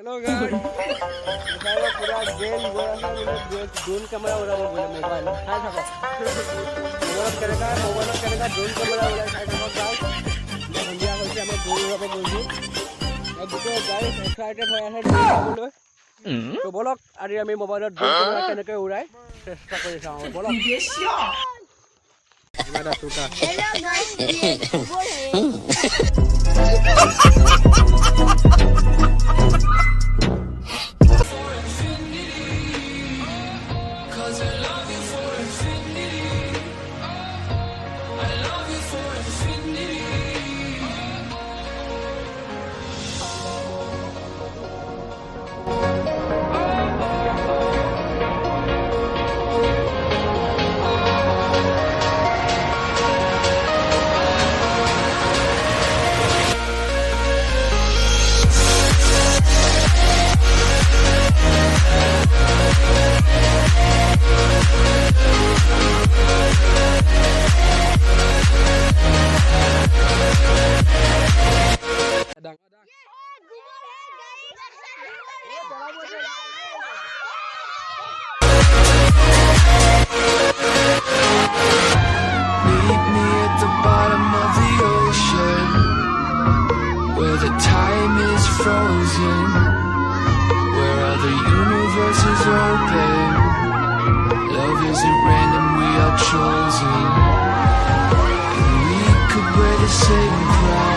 Hello guys. Saya pura game gua rasa ini drone camera udah boleh mobile. Hai thako. Mobile kereka drone camera udah hai thako guys. India hoise ame drone uraba boisu. Aduto guys excited hoy ase drone boloi. To bolok ari ame mobile drone camera keneke urai chesta kori chao bolok. Imada tuta. Hello guys. Frozen, where all the universe is open. Love isn't random, we are chosen. And we could wear the same crown.